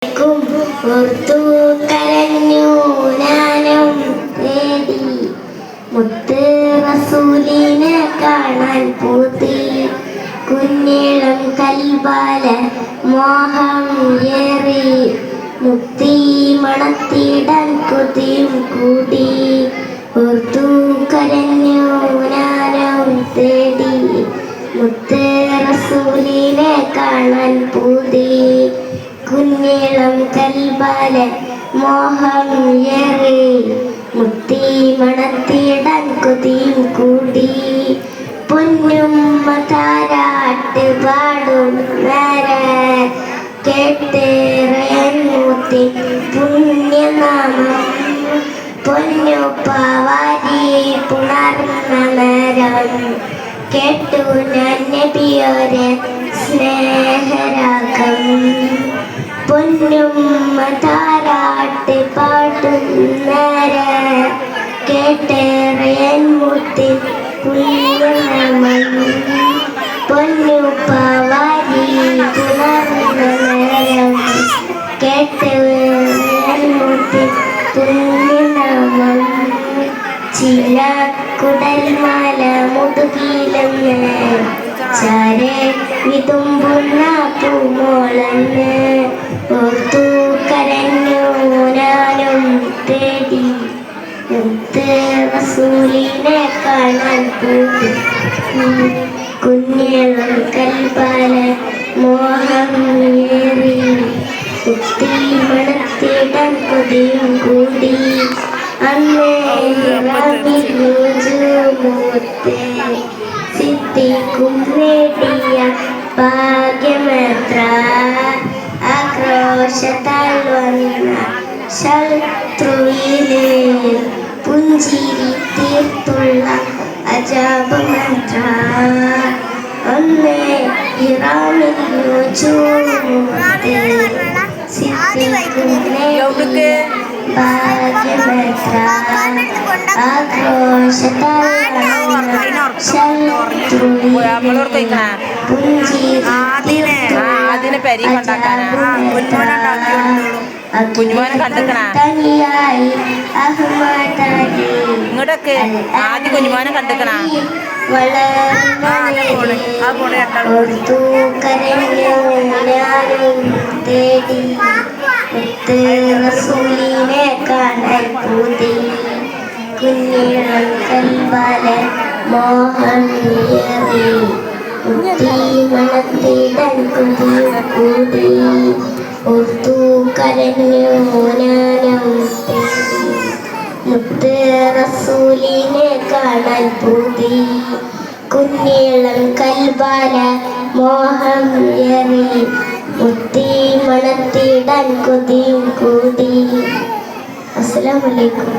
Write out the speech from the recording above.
ഓർത്തു കരഞ്ഞു ഞാനും തേടി മുത്ത് റസൂലിനെ കാണാൻ പൂതി കുഞ്ഞിളം കൽബാല മോഹം ഏറി മുക്തി മണത്തിടാൻ കൊതിയും കൂടി ഓർത്തു കരഞ്ഞു ഞാനും തേടി മുത്ത് റസൂലിനെ കാണാൻ പൂതി കുഞ്ഞിളം കൽബാല മോഹം ഏറി മുക്തി മണത്തിടാൻ കൊതിയും കൂടി പൊന്നുമ്മ താരാട്ട് പാടും നേരം കേട്ടേറൂത്തി പുണ്യനാമം പൊന്നുപ്പ വാരി പുണർന്ന നേരം കേട്ടു ഞാൻ നബിയോരെ സ്നേഹരാഗം പൊന്നുമ്മ താരാട്ട് പാടും നേരം കേട്ടേറിയൻ മുത്തി പുണ്യനാമം പൊന്നുപ്പ വാരി പുണർന്ന നേരം കേട്ടേറിയൻ മുത്തി പുണ്യനാമം ചില കുടൽമാല മുതുകിലെന്ന് ചാരെ വിതുമ്പുന്ന പൂമോളന്ന് ഓർത്തു കരഞ്ഞു ഞാനും തേടി മുത്ത് റസൂലിനെ കാണാൻ പൂതി കുഞ്ഞിളം കൽബാല മോഹം ഏറി മുക്തി മണത്തിടാൻ കൊതിയും കൂടി അന്നേരൂജുമൂത്തെ സിദ്ധിക്കും നേടിയ ഭാഗ്യമെത്ര ആക്രോശത്താൽ വന്ന ശത്രുവിലെ പുഞ്ചിരി തീർത്തുള്ള അജാബമെത്ര അന്നേ ഇറാമിലൂജുമൂത്തെ സിദ്ധിക്കും നേടിയ ഭാഗ്യമെത്ര ആക്രോശത്താൽ കുഞ്ഞുമോനെ കണ്ടിക്കണ ഇങ്ങോട്ടൊക്കെ ആദ്യം കുഞ്ഞുമോനെ കണ്ടിക്കണ തേടി മുത്ത് റസൂലിനെ കാണാൻ പൂതി കുഞ്ഞിളം കൽബാല മോഹം ഏറി മുക്തി മണത്തിടാൻ കൊതിയും കൂടി ഓർത്തു കരഞ്ഞു ഞാനും തേടി മുത്ത് റസൂലിനെ കാണാൻ പൂതി കുഞ്ഞിളം കൽബാല മോഹം ഏറി മുക്തി മണത്തിടാൻ കൊതിയും കൂടി. അസ്സലാമു അലൈക്കും.